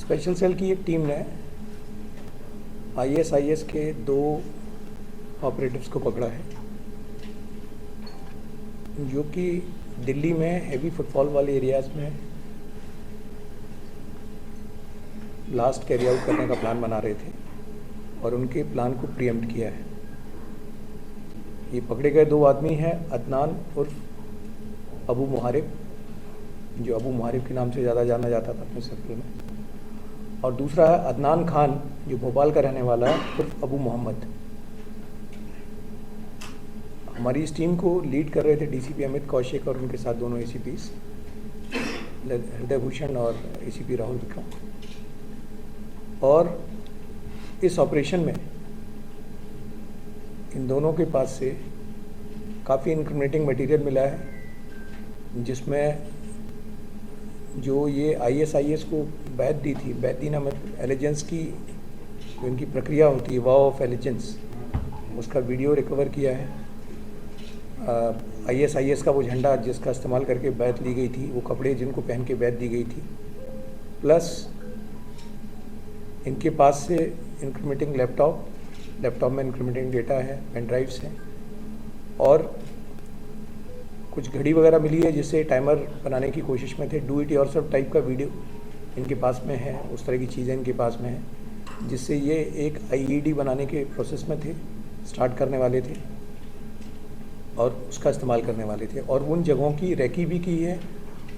Special cell की एक team ने आईएसआईएस के 2 ऑपरेटिव्स को पकड़ा है जो कि दिल्ली में हेवी फुटफॉल वाले एरियाज़ में ब्लास्ट कैरी आउट करने का प्लान बना रहे थे और उनके प्लान को प्रीएम्प्ट किया है। ये पकड़े गए 2 आदमी हैं, अदनान उर्फ अबू मुहारिब, जो अबू मुहारिब के नाम से ज़्यादा जाना जाता था अपने सर्कल में, और दूसरा है अदनान खान जो भोपाल का रहने वाला है उर्फ अबू मोहम्मद। हमारी इस टीम को लीड कर रहे थे डीसीपी अमित कौशिक और उनके साथ 2 एसीपीज हृदय भूषण और एसीपी राहुल विक्रम। और इस ऑपरेशन में इन दोनों के पास से काफ़ी इनक्रिमिनेटिंग मटेरियल मिला है, जिसमें जो ये आईएसआईएस को बैत दी थी, बैत दी ना मतलब एलिजेंस की जो इनकी प्रक्रिया होती है, वॉव ऑफ एलिजेंस, उसका वीडियो रिकवर किया है। आईएसआईएस का वो झंडा जिसका इस्तेमाल करके बैत ली गई थी, वो कपड़े जिनको पहन के बैत दी गई थी, प्लस इनके पास से इंक्रीमेंटिंग लैपटॉप में इंक्रीमेंटिंग डेटा है, पेन ड्राइव्स हैं, और कुछ घड़ी वगैरह मिली है जिससे टाइमर बनाने की कोशिश में थे। डू इट योरसेल्फ टाइप का वीडियो इनके पास में है, उस तरह की चीज़ें इनके पास में हैं, जिससे ये एक आईईडी बनाने के प्रोसेस में थे, स्टार्ट करने वाले थे और उसका इस्तेमाल करने वाले थे। और उन जगहों की रेकी भी की है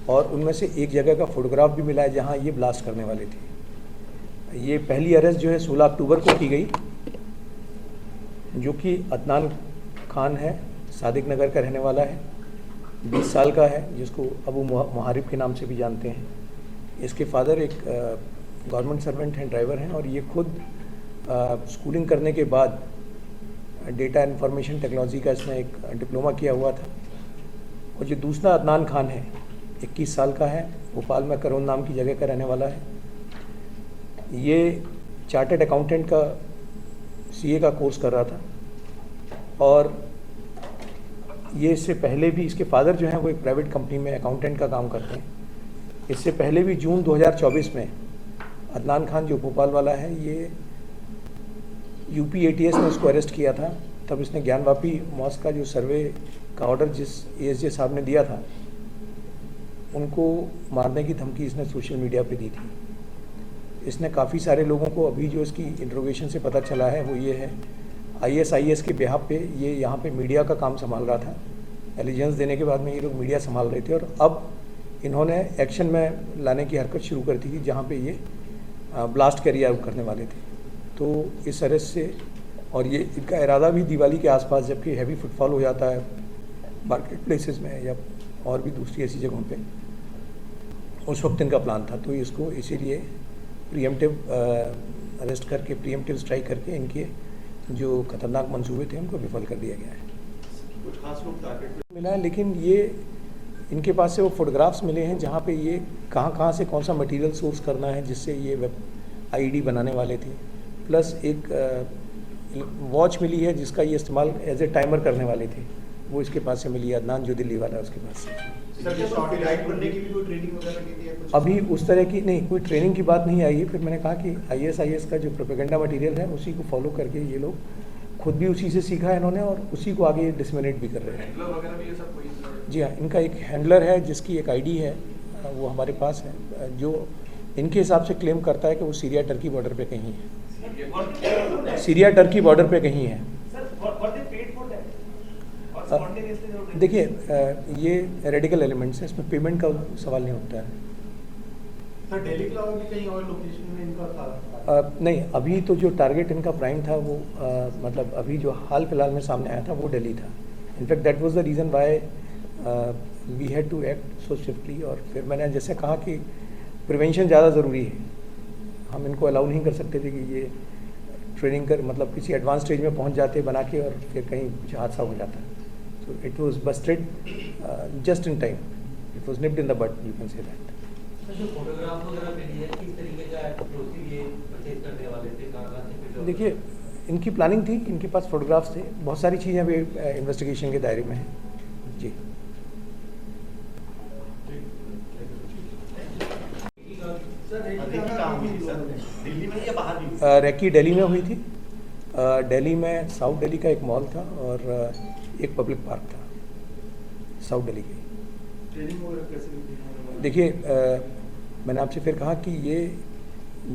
और उनमें से एक जगह का फोटोग्राफ भी मिला है जहाँ ये ब्लास्ट करने वाले थे। ये पहली अरेस्ट जो है 16 अक्टूबर को की गई, जो कि अदनान खान है, सादिक नगर का रहने वाला है, 20 साल का है, जिसको अबू मुहारिब के नाम से भी जानते हैं। इसके फादर एक गवर्नमेंट सर्वेंट हैं, ड्राइवर हैं, और ये खुद स्कूलिंग करने के बाद डेटा इंफॉर्मेशन टेक्नोलॉजी का इसने एक डिप्लोमा किया हुआ था। और जो दूसरा अदनान खान है, 21 साल का है, भोपाल में करोन नाम की जगह का रहने वाला है। ये चार्टर्ड अकाउंटेंट का सीए का कोर्स कर रहा था और ये इससे पहले भी, इसके फादर जो हैं वो एक प्राइवेट कंपनी में अकाउंटेंट का काम करते हैं। इससे पहले भी जून 2024 में अदनान खान जो भोपाल वाला है, ये यूपी एटीएस ने उसको अरेस्ट किया था। तब इसने ज्ञानवापी मॉस्क का जो सर्वे का ऑर्डर जिस एएसजे साहब ने दिया था, उनको मारने की धमकी इसने सोशल मीडिया पे दी थी। इसने काफ़ी सारे लोगों को, अभी जो इसकी इंट्रोगेशन से पता चला है वो ये है, आईएसआईएस के बिहाफ पे ये यहाँ पे मीडिया का काम संभाल रहा था। एलिजेंस देने के बाद में ये लोग मीडिया संभाल रहे थे और अब इन्होंने एक्शन में लाने की हरकत शुरू कर दी थी जहाँ पे ये ब्लास्ट कैरी आउट करने वाले थे। तो इस अरेस्ट से, और ये इनका इरादा भी दिवाली के आसपास, जबकि हैवी फुटफॉल हो जाता है मार्केट प्लेसेस में या और भी दूसरी ऐसी जगहों पे, उस वक्त इनका प्लान था। तो इसको इसीलिए प्रीएम्प्टिव अरेस्ट करके, प्रीएम्प्टिव स्ट्राइक करके इनके जो खतरनाक मंसूबे थे उनको विफल कर दिया गया है। कुछ खास लोग टारगेट मिला है, लेकिन ये इनके पास से वो फोटोग्राफ्स मिले हैं जहाँ पे ये कहाँ से कौन सा मटेरियल सोर्स करना है जिससे ये वेब आईडी बनाने वाले थे। प्लस एक वॉच मिली है जिसका ये इस्तेमाल एज ए टाइमर करने वाले थे, वो इसके पास से मिली है। अदनान जो दिल्ली वाला है उसके पास से। सर, ये शॉट राइट करने की भी कोई ट्रेनिंग वगैरह की थी या कुछ? अभी उस तरह की नहीं, कोई ट्रेनिंग की बात नहीं आई है। फिर मैंने कहा कि आईएसआईएस का जो प्रोपेगेंडा मटेरियल है उसी को फॉलो करके ये लोग खुद भी उसी से सीखा है इन्होंने और उसी को आगे डिसमिनेट भी कर रहे हैं। हैंडलर वगैरह भी ये सब कोई? जी हाँ, इनका एक हैंडलर है जिसकी एक आईडी है, वो हमारे पास है, जो इनके हिसाब से क्लेम करता है कि वो सीरिया टर्की बॉर्डर पे कहीं है, सीरिया टर्की बॉर्डर पे कहीं है। देखिए, ये रेडिकल एलिमेंट्स है, इसमें पेमेंट का सवाल नहीं उठता है। सर, दिल्ली के अलावा भी कहीं और लोकेशन में इनका था? नहीं, अभी तो जो टारगेट इनका प्राइम था वो मतलब अभी जो हाल फिलहाल में सामने आया था वो दिल्ली था। In fact that was the reason why we had to act so swiftly. और फिर मैंने जैसे कहा कि प्रिवेंशन ज़्यादा ज़रूरी है, हम इनको अलाउ नहीं कर सकते थे कि ये ट्रेनिंग कर, मतलब किसी एडवांस स्टेज में पहुंच जाते बना के और फिर कहीं कुछ हादसा हो जाता। So it was busted just in time. It was nipped in the bud, you can say that. जो फोटोग्राफ वगैरह मिली है, किस तरीके का एक्सप्लोसिव ये परचेज करने वाले थे, कहाँ से? देखिए, इनकी प्लानिंग थी, इनके पास फोटोग्राफ्स थे, बहुत सारी चीज़ें अभी इन्वेस्टिगेशन के दायरे में हैं। जी, सर, हुई थी सर? दिल्ली में या बाहर भी? रैकी दिल्ली में हुई थी। दिल्ली में साउथ दिल्ली का एक मॉल था और एक पब्लिक पार्क था साउथ दिल्ली की। ट्रेनिंग वगैरह कैसे हुई थी? देखिए, मैंने आपसे फिर कहा कि ये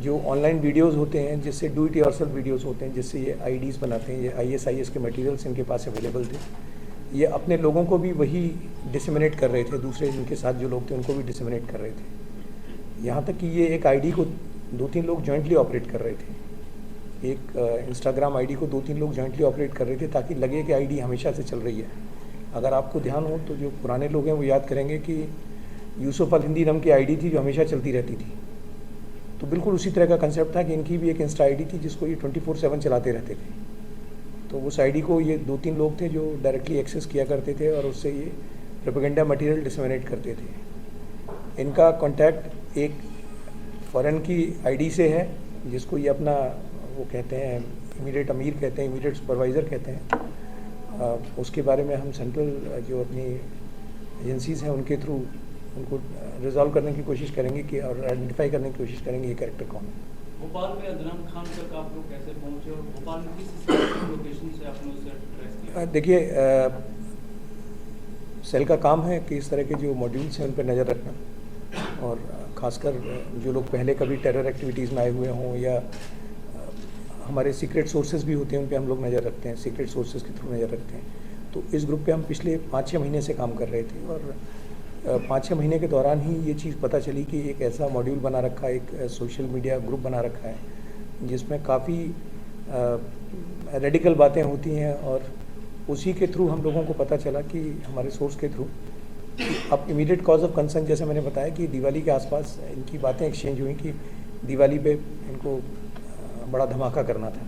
जो ऑनलाइन वीडियोस होते हैं, जिससे डू इट योरसेल्फ वीडियोस होते हैं, जिससे ये आईडीज़ बनाते हैं, ये ISIS के मटेरियल्स इनके पास अवेलेबल थे। ये अपने लोगों को भी वही डिसमिनेट कर रहे थे, दूसरे इनके साथ जो लोग थे उनको भी डिसमिनेट कर रहे थे। यहाँ तक कि ये एक आईडी को 2-3 लोग जॉइंटली ऑपरेट कर रहे थे। एक इंस्टाग्राम आईडी को 2-3 लोग जॉइंटली ऑपरेट कर रहे थे ताकि लगे कि आईडी हमेशा से चल रही है। अगर आपको ध्यान हो तो जो पुराने लोग हैं वो याद करेंगे कि यूसुफ अल हिंदी नाम की आईडी थी जो हमेशा चलती रहती थी। तो बिल्कुल उसी तरह का कंसेप्ट था कि इनकी भी एक इंस्टा आईडी थी जिसको ये 24/7 चलाते रहते थे। तो उस आईडी को ये 2-3 लोग थे जो डायरेक्टली एक्सेस किया करते थे और उससे ये प्रोपेगेंडा मटेरियल डिसमिनेट करते थे। इनका कांटेक्ट एक फॉरेन की आईडी से है जिसको ये अपना वो कहते हैं इमीडिएट अमीर कहते हैं, इमीडिएट सुपरवाइज़र कहते हैं। उसके बारे में हम सेंट्रल जो अपनी एजेंसीज़ हैं उनके थ्रू उनको रिजॉल्व करने की कोशिश करेंगे कि और आइडेंटिफाई करने की कोशिश करेंगे ये कैरेक्टर कौन है। भोपाल में अदनान खान तक आप लोग कैसे पहुंचे और भोपाल में किस लोकेशन से आपने उसे ट्रेस किया? देखिए, सेल का काम है कि इस तरह के जो मॉड्यूल्स हैं उन पर नज़र रखना और ख़ासकर जो लोग पहले कभी टेरर एक्टिविटीज़ में आए हुए हों या हमारे सीक्रेट सोर्सेज भी होते हैं उन पे हम लोग नज़र रखते हैं, सीक्रेट सोर्सेज के थ्रू नज़र रखते हैं। तो इस ग्रुप पे हम पिछले 5-6 महीने से काम कर रहे थे और 5-6 महीने के दौरान ही ये चीज़ पता चली कि एक ऐसा मॉड्यूल बना रखा है, एक सोशल मीडिया ग्रुप बना रखा है जिसमें काफ़ी रेडिकल बातें होती हैं और उसी के थ्रू हम लोगों को पता चला कि हमारे सोर्स के थ्रू अब इमीडिएट कॉज ऑफ कंसर्न जैसे मैंने बताया कि दिवाली के आसपास इनकी बातें एक्सचेंज हुई कि दिवाली पे इनको बड़ा धमाका करना था।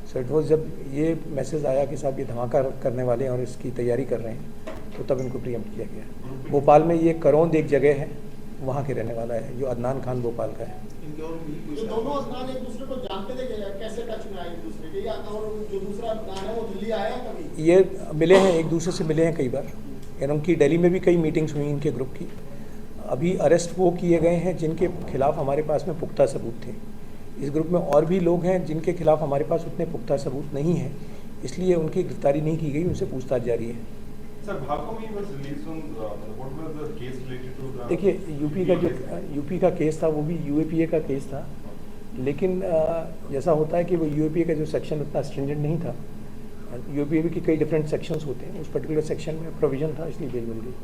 सो इट वॉज जब ये मैसेज आया कि साहब ये धमाका करने वाले हैं और इसकी तैयारी कर रहे हैं तो तब इनको प्रीएम्प्ट किया गया। भोपाल में ये करौंद एक जगह है, वहाँ के रहने वाला है जो अदनान खान भोपाल का है। इनके और भी तो दोनों अदनान एक दूसरे को जानते थे क्या? कैसे टच में आए एक दूसरे के? या और जो दूसरा अदनान है वो दिल्ली आया कभी? ये मिले हैं, एक दूसरे से मिले हैं कई बार और उनकी दिल्ली में भी कई मीटिंग्स हुई इनके ग्रुप की। अभी अरेस्ट वो किए गए हैं जिनके खिलाफ हमारे पास में पुख्ता सबूत थे। इस ग्रुप में और भी लोग हैं जिनके खिलाफ हमारे पास उतने पुख्ता सबूत नहीं हैं, इसलिए उनकी गिरफ्तारी नहीं की गई, उनसे पूछताछ जारी है। Sir, how come he was released on, what was the case related to the? देखिए, यूपी का केस था वो भी UAPA का केस था, लेकिन जैसा होता है कि वो UAPA का जो सेक्शन उतना स्ट्रिंजेंट नहीं था। UAPA की कई डिफरेंट सेक्शंस होते हैं, उस पर्टिकुलर सेक्शन में प्रोविज़न था इसलिए जेल मिल गई।